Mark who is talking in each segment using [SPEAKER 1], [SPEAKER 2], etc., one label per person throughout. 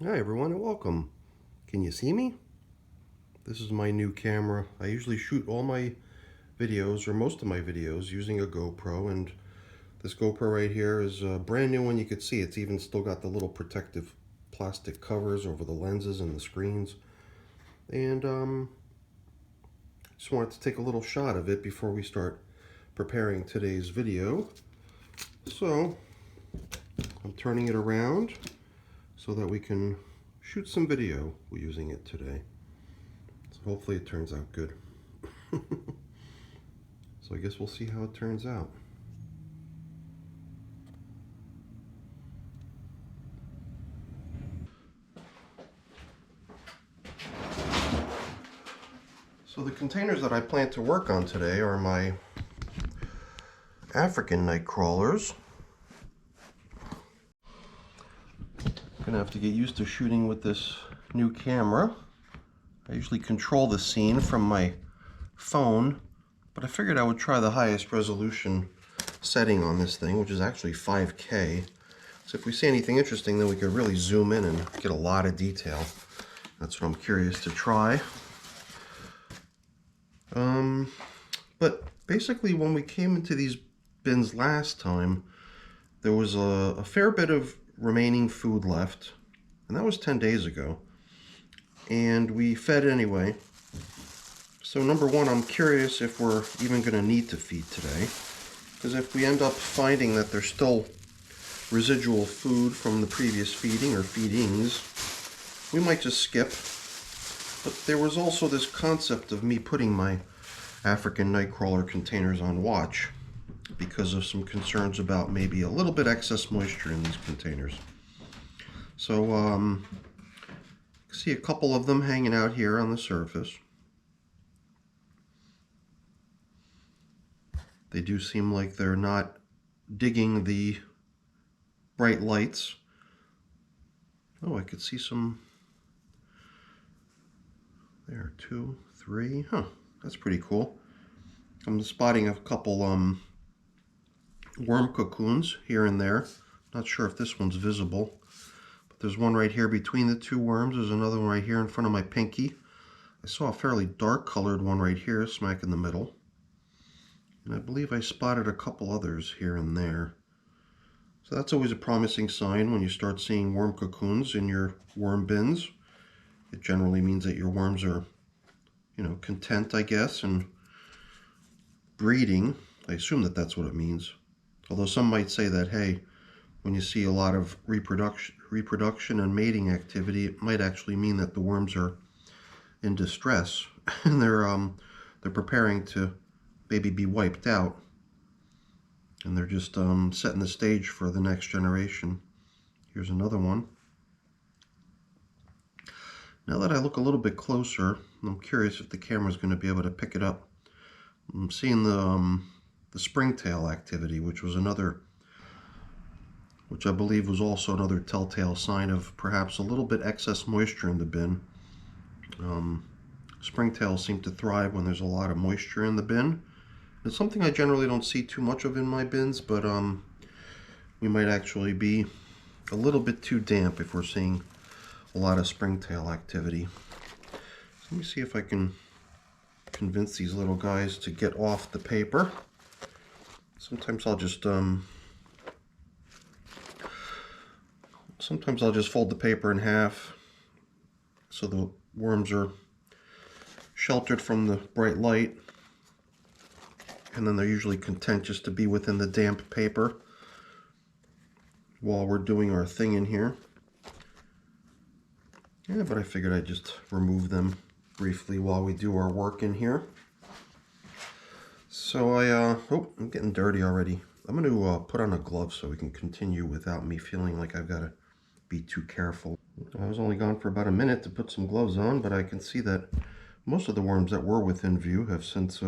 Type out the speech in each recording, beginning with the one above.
[SPEAKER 1] Hi everyone and welcome. Can you see me? This is my new camera. I usually shoot all my videos or most of my videos using a GoPro, and this GoPro right here is a brand new one. You can see it's even still got the little protective plastic covers over the lenses and the screens. And just wanted to take a little shot of it before we start preparing today's video. So I'm turning it around so that we can shoot some video using it today. So hopefully it turns out good. So I guess we'll see how it turns out. So the containers that I plan to work on today are my African night crawlers. Gonna have to get used to shooting with this new camera. I usually control the scene from my phone, but I figured I would try the highest resolution setting on this thing, which is actually 5K. So if we see anything interesting, then we could really zoom in and get a lot of detail. That's what I'm curious to try. But basically when we came into these bins last time, there was a fair bit of remaining food left, and that was 10 days ago. And we fed anyway. So number one, I'm curious if we're even going to need to feed today. Because if we end up finding that there's still residual food from the previous feeding or feedings, we might just skip. But there was also this concept of me putting my African nightcrawler containers on watch because of some concerns about maybe a little bit excess moisture in these containers. So see a couple of them hanging out here on the surface. They do seem like they're not digging the bright lights. Oh, I could see some. There, 2, 3. Huh, that's pretty cool. I'm spotting a couple worm cocoons here and there. Not sure if this one's visible, but there's one right here between the two worms. There's another one right here in front of my pinky. I saw a fairly dark colored one right here, smack in the middle. And I believe I spotted a couple others here and there. So that's always a promising sign when you start seeing worm cocoons in your worm bins. It generally means that your worms are, content, I guess, and breeding. I assume that that's what it means. Although some might say that, hey, when you see a lot of reproduction and mating activity, it might actually mean that the worms are in distress and they're preparing to maybe be wiped out, and they're just setting the stage for the next generation. Here's another one. Now that I look a little bit closer, I'm curious if the camera's going to be able to pick it up. I'm seeing the springtail activity, which I believe was also another telltale sign of perhaps a little bit excess moisture in the bin. Springtails seem to thrive when there's a lot of moisture in the bin. It's something I generally don't see too much of in my bins, but we might actually be a little bit too damp if we're seeing a lot of springtail activity. So let me see if I can convince these little guys to get off the paper. Sometimes I'll just fold the paper in half so the worms are sheltered from the bright light, and then they're usually content just to be within the damp paper while we're doing our thing in here. Yeah, but I figured I'd just remove them briefly while we do our work in here. So oh, I'm getting dirty already. I'm going to put on a glove so we can continue without me feeling like I've got to be too careful. I was only gone for about a minute to put some gloves on, but I can see that most of the worms that were within view have since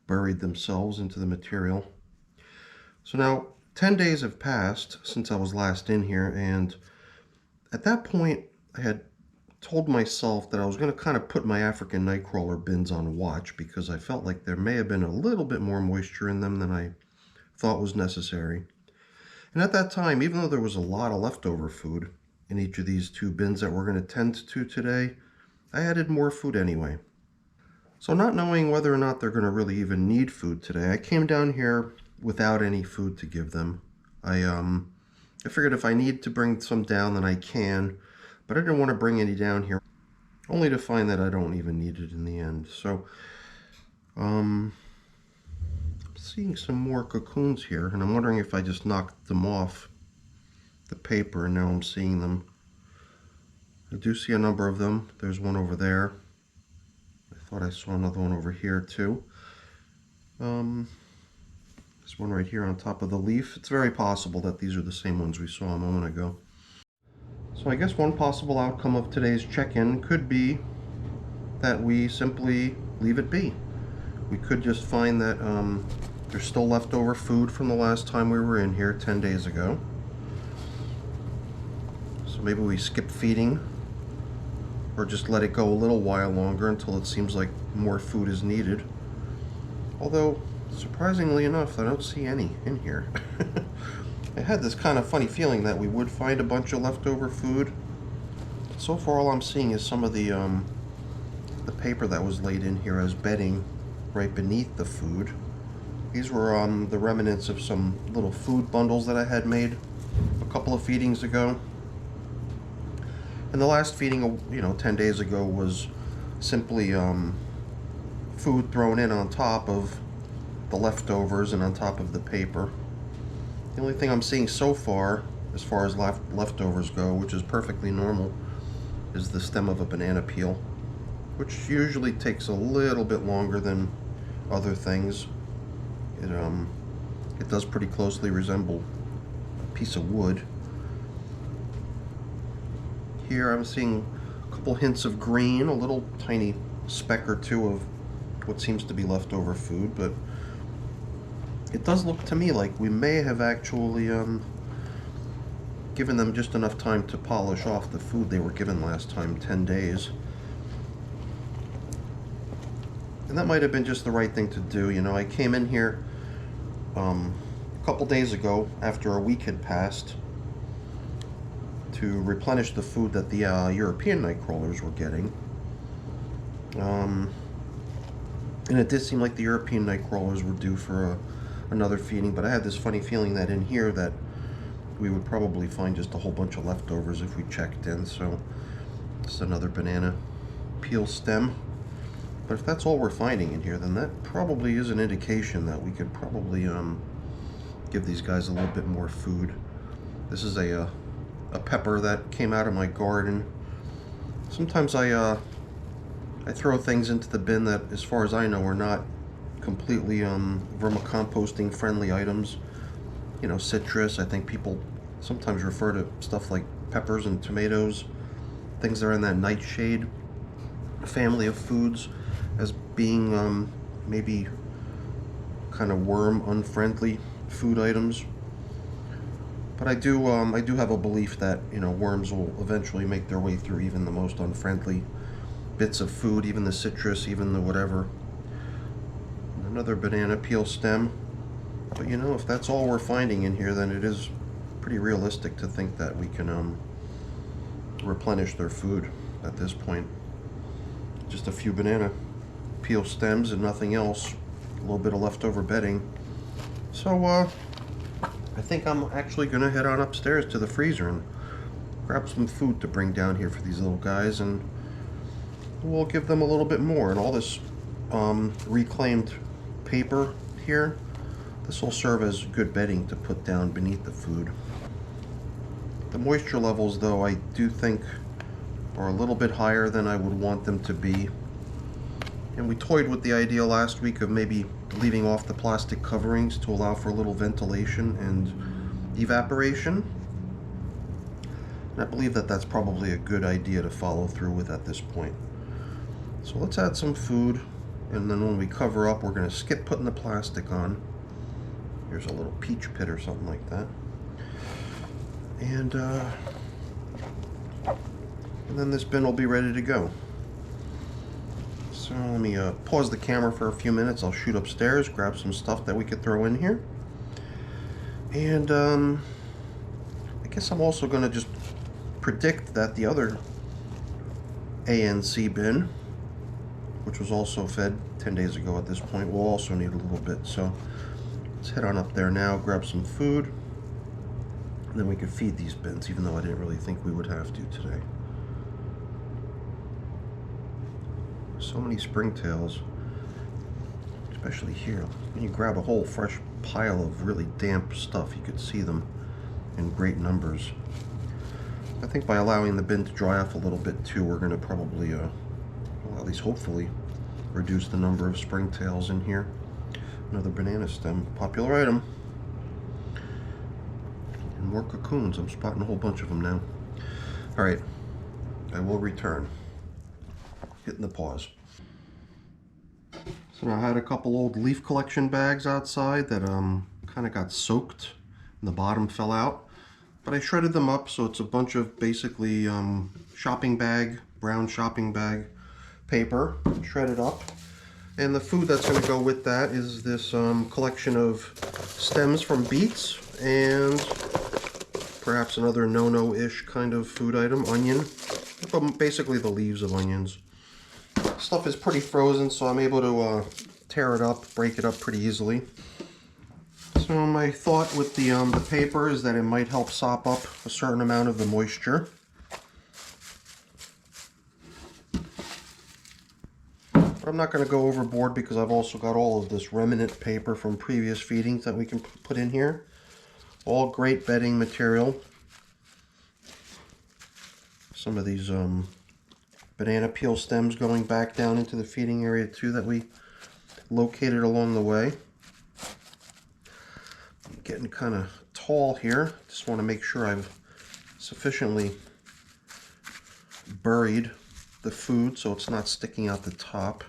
[SPEAKER 1] buried themselves into the material. So now 10 days have passed since I was last in here, and at that point I had told myself that I was going to kind of put my African nightcrawler bins on watch because I felt like there may have been a little bit more moisture in them than I thought was necessary. And at that time, even though there was a lot of leftover food, in each of these 2 bins that we're going to tend to today, I added more food anyway. So not knowing whether or not they're going to really even need food today, I came down here without any food to give them. I figured if I need to bring some down, then I can, but I didn't want to bring any down here, only to find that I don't even need it in the end. So, I'm seeing some more cocoons here, and I'm wondering if I just knocked them off the paper, and now I'm seeing them. I do see a number of them. There's one over there. I thought I saw another one over here too. There's one right here on top of the leaf. It's very possible that these are the same ones we saw a moment ago. So I guess one possible outcome of today's check-in could be that we simply leave it be. We could just find that there's still leftover food from the last time we were in here 10 days ago. So maybe we skip feeding, or just let it go a little while longer until it seems like more food is needed. Although, surprisingly enough, I don't see any in here. I had this kind of funny feeling that we would find a bunch of leftover food. So far all I'm seeing is some of the paper that was laid in here as bedding right beneath the food. These were the remnants of some little food bundles that I had made a couple of feedings ago. And the last feeding, 10 days ago was simply food thrown in on top of the leftovers and on top of the paper. The only thing I'm seeing so far, as leftovers go, which is perfectly normal, is the stem of a banana peel, which usually takes a little bit longer than other things. It does pretty closely resemble a piece of wood. Here I'm seeing a couple hints of green, a little tiny speck or two of what seems to be leftover food, but it does look to me like we may have actually given them just enough time to polish off the food they were given last time, 10 days. And that might have been just the right thing to do. I came in here a couple days ago after a week had passed to replenish the food that the European night crawlers were getting. And it did seem like the European night crawlers were due for another feeding, but I had this funny feeling that in here that we would probably find just a whole bunch of leftovers if we checked in. So this is another banana peel stem. But if that's all we're finding in here, then that probably is an indication that we could probably give these guys a little bit more food. This is a pepper that came out of my garden. Sometimes I throw things into the bin that, as far as I know, are not completely vermicomposting friendly items. Citrus. I think people sometimes refer to stuff like peppers and tomatoes, things that are in that nightshade family of foods, as being maybe kind of worm unfriendly food items. But I do have a belief that worms will eventually make their way through even the most unfriendly bits of food, even the citrus, even the whatever. Another banana peel stem. But if that's all we're finding in here, then it is pretty realistic to think that we can replenish their food at this point. Just a few banana peel stems and nothing else. A little bit of leftover bedding. So I think I'm actually gonna head on upstairs to the freezer and grab some food to bring down here for these little guys, and we'll give them a little bit more. And all this reclaimed paper here, this will serve as good bedding to put down beneath the food. The moisture levels, though, I do think are a little bit higher than I would want them to be. And we toyed with the idea last week of maybe leaving off the plastic coverings to allow for a little ventilation and evaporation. And I believe that that's probably a good idea to follow through with at this point. So let's add some food, and then when we cover up, we're going to skip putting the plastic on. Here's a little peach pit or something like that. And then this bin will be ready to go. So let me pause the camera for a few minutes. I'll shoot upstairs, grab some stuff that we could throw in here. And I guess I'm also going to just predict that the other ANC bin, which was also fed 10 days ago at this point, will also need a little bit. So let's head on up there now, grab some food, and then we can feed these bins, even though I didn't really think we would have to today. So many springtails, especially here. When you grab a whole fresh pile of really damp stuff, you could see them in great numbers. I think by allowing the bin to dry off a little bit too, we're going to probably, well, at least hopefully, reduce the number of springtails in here. Another banana stem, popular item. And more cocoons. I'm spotting a whole bunch of them now. All right, I will return. Hitting the pause. So I had a couple old leaf collection bags outside that kind of got soaked and the bottom fell out. But I shredded them up, so it's a bunch of basically shopping bag, brown shopping bag paper, shredded up. And the food that's going to go with that is this collection of stems from beets and perhaps another no-no-ish kind of food item, onion, but basically the leaves of onions. Stuff is pretty frozen, so I'm able to tear it up, break it up pretty easily. So my thought with the paper is that it might help sop up a certain amount of the moisture. But I'm not going to go overboard because I've also got all of this remnant paper from previous feedings that we can put in here. All great bedding material. Some of these banana peel stems going back down into the feeding area too that we located along the way. I'm getting kind of tall here. Just want to make sure I've sufficiently buried the food so it's not sticking out the top.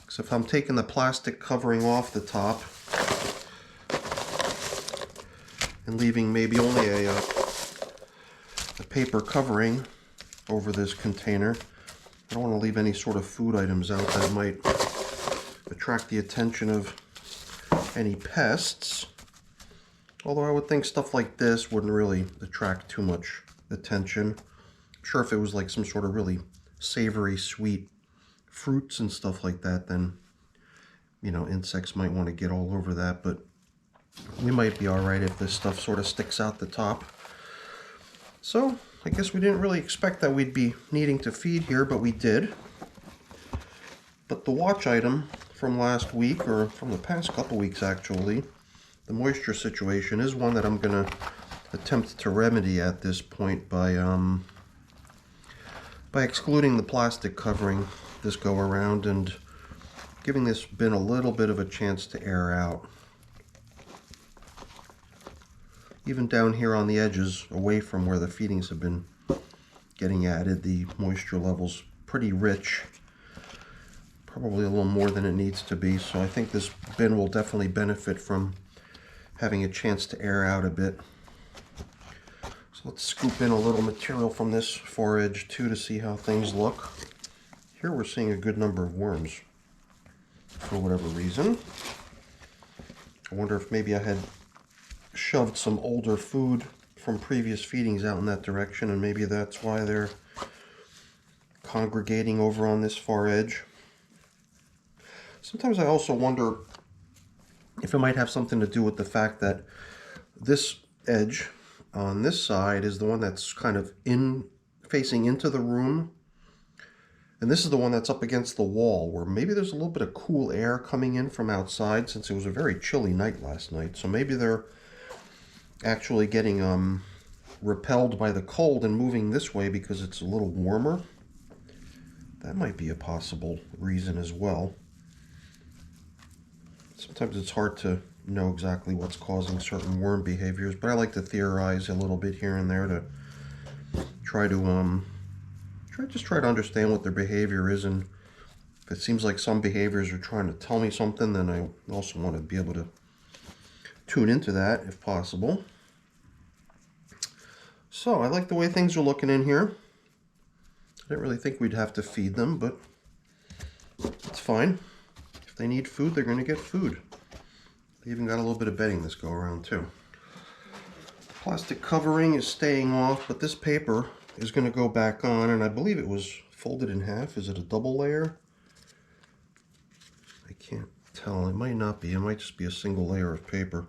[SPEAKER 1] So if I'm taking the plastic covering off the top and leaving maybe only a paper covering over this container, I don't want to leave any sort of food items out that might attract the attention of any pests. Although I would think stuff like this wouldn't really attract too much attention. I'm sure if it was like some sort of really savory, sweet fruits and stuff like that, then, you know, insects might want to get all over that, but we might be all right if this stuff sort of sticks out the top. So I guess we didn't really expect that we'd be needing to feed here, but we did. But the watch item from last week, or from the past couple weeks actually, the moisture situation is one that I'm going to attempt to remedy at this point by excluding the plastic covering this go around and giving this bin a little bit of a chance to air out. Even down here on the edges, away from where the feedings have been getting added, the moisture level's pretty rich. Probably a little more than it needs to be, so I think this bin will definitely benefit from having a chance to air out a bit. So let's scoop in a little material from this forage too to see how things look. Here we're seeing a good number of worms for whatever reason. I wonder if maybe I had shoved some older food from previous feedings out in that direction, and maybe that's why they're congregating over on this far edge. Sometimes I also wonder if it might have something to do with the fact that this edge on this side is the one that's kind of facing into the room, and this is the one that's up against the wall, where maybe there's a little bit of cool air coming in from outside since it was a very chilly night last night. So maybe they're actually getting repelled by the cold and moving this way because it's a little warmer. That might be a possible reason as well. Sometimes it's hard to know exactly what's causing certain worm behaviors, but I like to theorize a little bit here and there to try to try to understand what their behavior is, and if it seems like some behaviors are trying to tell me something, then I also want to be able to tune into that if possible. So I like the way things are looking in here. I didn't really think we'd have to feed them, but it's fine. If they need food, they're going to get food. They even got a little bit of bedding this go around too. Plastic covering is staying off, but this paper is going to go back on, and I believe it was folded in half. Is it a double layer? I can't tell. It might not be. It might just be a single layer of paper,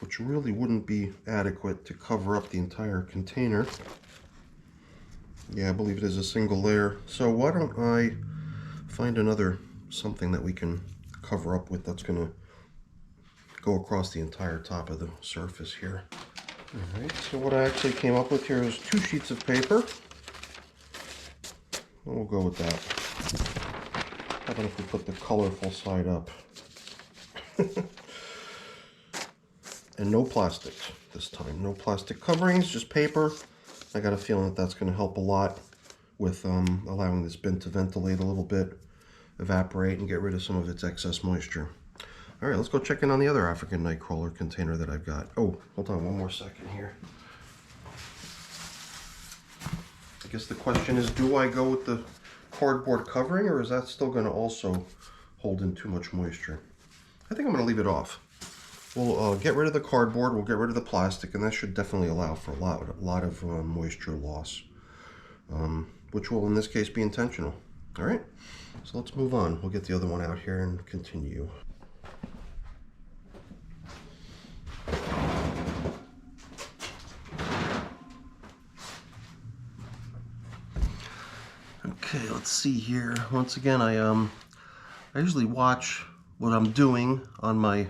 [SPEAKER 1] which really wouldn't be adequate to cover up the entire container. Yeah, I believe it is a single layer. So why don't I find another something that we can cover up with that's going to go across the entire top of the surface here. Alright, so what I actually came up with here is 2 sheets of paper. We'll go with that. How about if we put the colorful side up? And no plastics this time. No plastic coverings, just paper. I got a feeling that that's going to help a lot with allowing this bin to ventilate a little bit, evaporate, and get rid of some of its excess moisture. All right, let's go check in on the other African nightcrawler container that I've got. Oh, hold on one more second here. I guess the question is, do I go with the cardboard covering, or is that still going to also hold in too much moisture? I think I'm going to leave it off. We'll get rid of the cardboard, we'll get rid of the plastic, and that should definitely allow for a lot of moisture loss, which will in this case be intentional. All right, so let's move on. We'll get the other one out here and continue. Okay, let's see here. Once again, I usually watch what I'm doing on my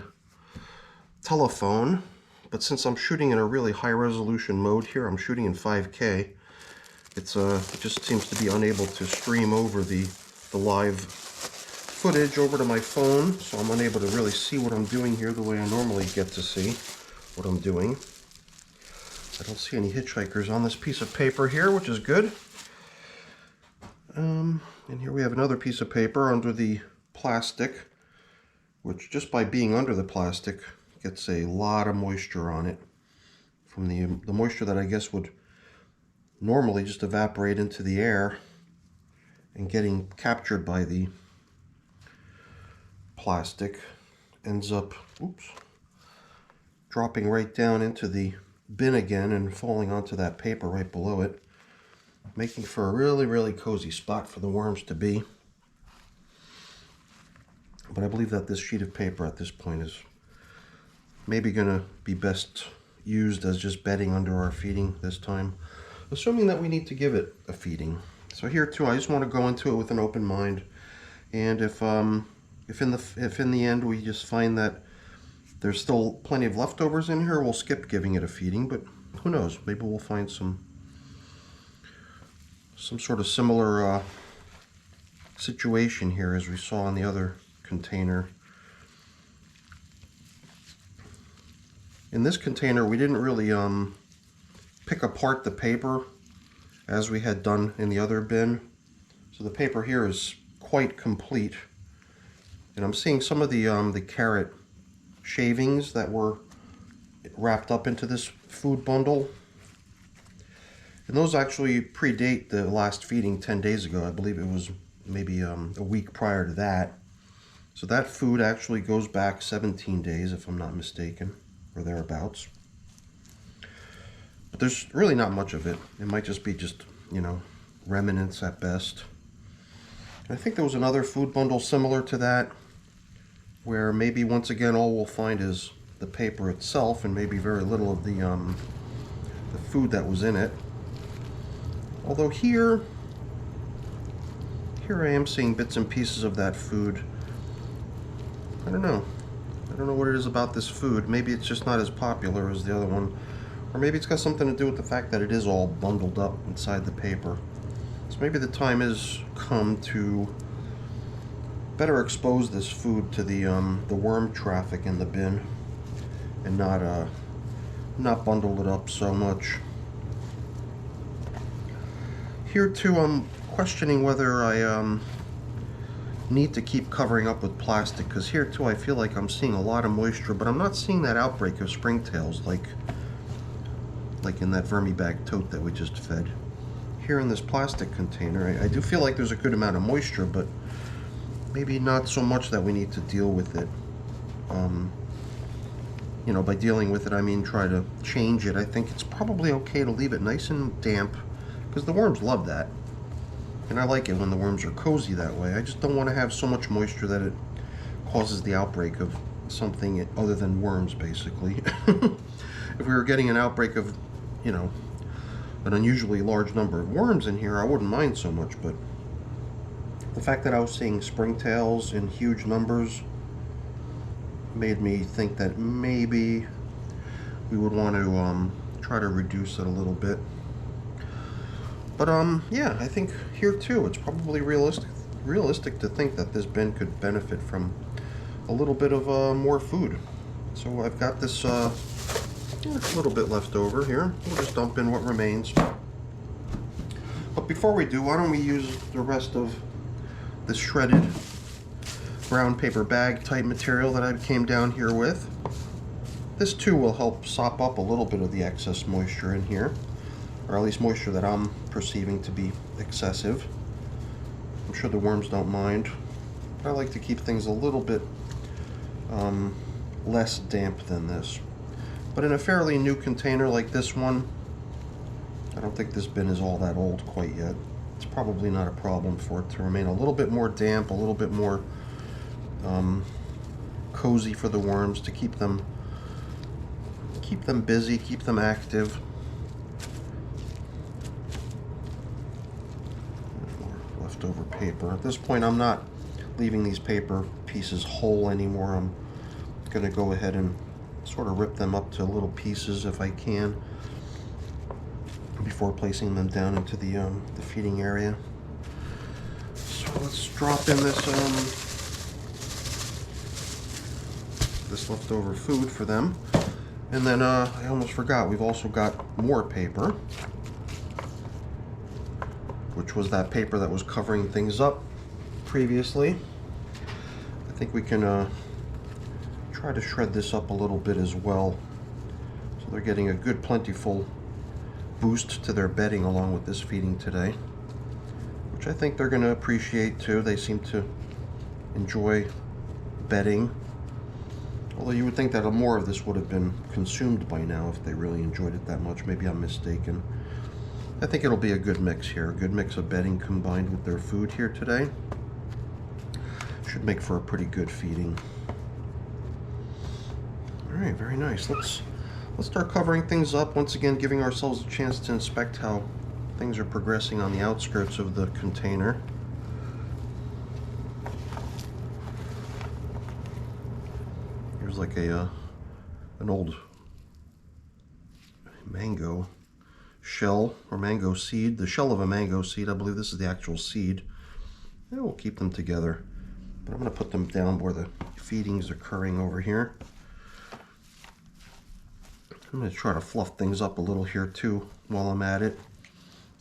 [SPEAKER 1] telephone, but since I'm shooting in a really high resolution mode here, I'm shooting in 5K, it just seems to be unable to stream over the live footage over to my phone, so I'm unable to really see what I'm doing here the way I normally get to see what I'm doing. I don't see any hitchhikers on this piece of paper here, which is good. And here we have another piece of paper under the plastic, which just by being under the plastic gets a lot of moisture on it, from the moisture that I guess would normally just evaporate into the air and getting captured by the plastic ends up, oops, dropping right down into the bin again and falling onto that paper right below it, making for a really, really cozy spot for the worms to be. But I believe that this sheet of paper at this point is maybe going to be best used as just bedding under our feeding this time, assuming that we need to give it a feeding. So here too, I just want to go into it with an open mind, and if in the end we just find that there's still plenty of leftovers in here, we'll skip giving it a feeding. But who knows? Maybe we'll find some sort of similar situation here as we saw in the other container. In this container, we didn't really pick apart the paper as we had done in the other bin. So the paper here is quite complete. And I'm seeing some of the carrot shavings that were wrapped up into this food bundle. And those actually predate the last feeding 10 days ago. I believe it was maybe a week prior to that. So that food actually goes back 17 days, if I'm not mistaken, or thereabouts. But there's really not much of it. It might just be remnants at best. And I think there was another food bundle similar to that, where maybe once again all we'll find is the paper itself and maybe very little of the food that was in it. Although here I am seeing bits and pieces of that food. I don't know what it is about this food. Maybe it's just not as popular as the other one, or maybe it's got something to do with the fact that it is all bundled up inside the paper. So maybe the time has come to better expose this food to the worm traffic in the bin and not bundle it up so much. Here too, I'm questioning whether I need to keep covering up with plastic, because here too I feel like I'm seeing a lot of moisture, but I'm not seeing that outbreak of springtails like in that VermiBag tote that we just fed. Here in this plastic container, I do feel like there's a good amount of moisture, but maybe not so much that we need to deal with it you know, by dealing with it, I mean try to change it. I think it's probably okay to leave it nice and damp, because the worms love that. And I like it when the worms are cozy that way. I just don't want to have so much moisture that it causes the outbreak of something other than worms, basically. If we were getting an outbreak of, you know, an unusually large number of worms in here, I wouldn't mind so much, but the fact that I was seeing springtails in huge numbers made me think that maybe we would want to try to reduce it a little bit. But yeah, I think here too, it's probably realistic to think that this bin could benefit from a little bit of more food. So I've got this a little bit left over here. We'll just dump in what remains. But before we do, why don't we use the rest of this shredded brown paper bag type material that I came down here with. This too will help sop up a little bit of the excess moisture in here, or at least moisture that I'm perceiving to be excessive. I'm sure the worms don't mind. I like to keep things a little bit less damp than this. But in a fairly new container like this one, I don't think this bin is all that old quite yet. It's probably not a problem for it to remain a little bit more damp, a little bit more cozy for the worms, to keep them busy, keep them active. More leftover paper. At this point, I'm not leaving these paper pieces whole anymore. I'm going to go ahead and sort of rip them up to little pieces if I can before placing them down into the feeding area. So let's drop in this leftover food for them. And then I almost forgot, we've also got more paper, which was that paper that was covering things up previously. I think we can try to shred this up a little bit as well, so they're getting a good plentiful boost to their bedding along with this feeding today, which I think they're going to appreciate too. They seem to enjoy bedding, although you would think that more of this would have been consumed by now if they really enjoyed it that much. Maybe I'm mistaken. I think it'll be a good mix here, a good mix of bedding combined with their food here today. Should make for a pretty good feeding. All right, very nice. Let's start covering things up. Once again, giving ourselves a chance to inspect how things are progressing on the outskirts of the container. Here's like an old mango shell or mango seed, the shell of a mango seed. I believe this is the actual seed. And we'll keep them together, but I'm going to put them down where the feeding's occurring over here. I'm going to try to fluff things up a little here too while I'm at it,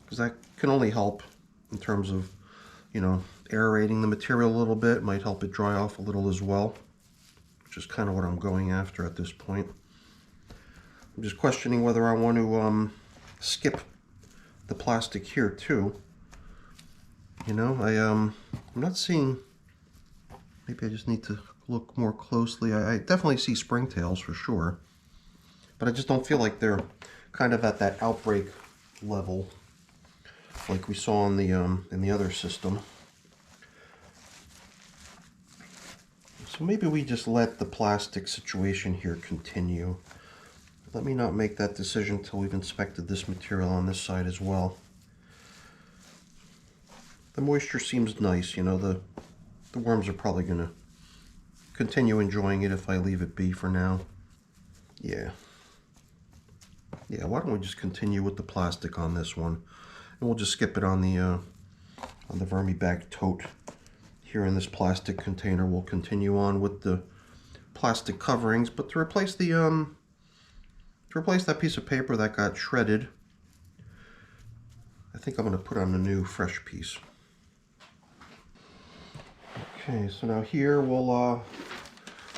[SPEAKER 1] because that can only help in terms of, you know, aerating the material a little bit. It might help it dry off a little as well, which is kind of what I'm going after at this point. I'm just questioning whether I want to skip the plastic here too. You know, I'm not seeing, maybe I just need to look more closely. I definitely see springtails for sure, but I just don't feel like they're kind of at that outbreak level like we saw in the other system. So maybe we just let the plastic situation here continue. Let me not make that decision until we've inspected this material on this side as well. The moisture seems nice, you know, the worms are probably going to continue enjoying it if I leave it be for now. Yeah, why don't we just continue with the plastic on this one, and we'll just skip it on the VermiBag Tote. Here in this plastic container, we'll continue on with the plastic coverings, but to replace that piece of paper that got shredded, I think I'm going to put on a new fresh piece. Okay, so now here we'll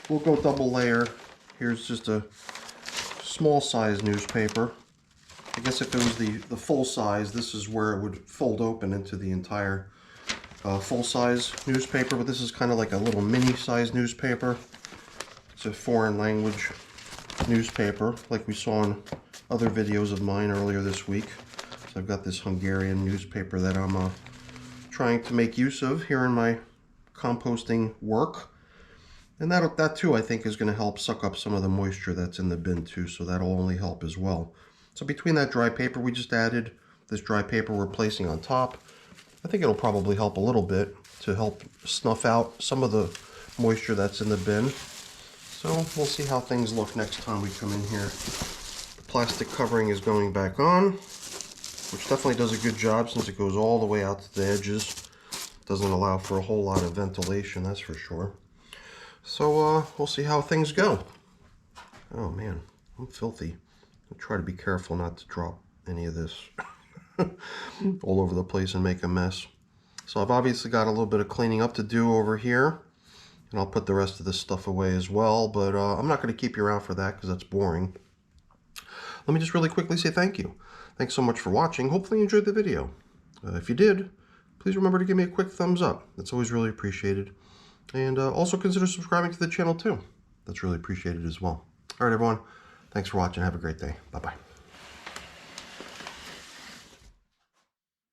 [SPEAKER 1] go double layer. Here's just a small size newspaper. I guess if it was the full size, this is where it would fold open into the entire full size newspaper, but this is kind of like a little mini size newspaper. It's a foreign language newspaper like we saw in other videos of mine earlier this week. So I've got this Hungarian newspaper that I'm trying to make use of here in my composting work. And that too, I think, is going to help suck up some of the moisture that's in the bin too, so that'll only help as well. So between that dry paper we just added, this dry paper we're placing on top, I think it'll probably help a little bit to help snuff out some of the moisture that's in the bin. So we'll see how things look next time we come in here. The plastic covering is going back on, which definitely does a good job since it goes all the way out to the edges. Doesn't allow for a whole lot of ventilation, that's for sure. So we'll see how things go. Oh man, I'm filthy. I'll try to be careful not to drop any of this all over the place and make a mess. So I've obviously got a little bit of cleaning up to do over here, and I'll put the rest of this stuff away as well, but I'm not going to keep you around for that because that's boring. Let me just really quickly say thank you. Thanks so much for watching. Hopefully you enjoyed the video. If you did, please remember to give me a quick thumbs up. That's always really appreciated. And also consider subscribing to the channel too. That's really appreciated as well. All right, everyone. Thanks for watching. Have a great day. Bye-bye.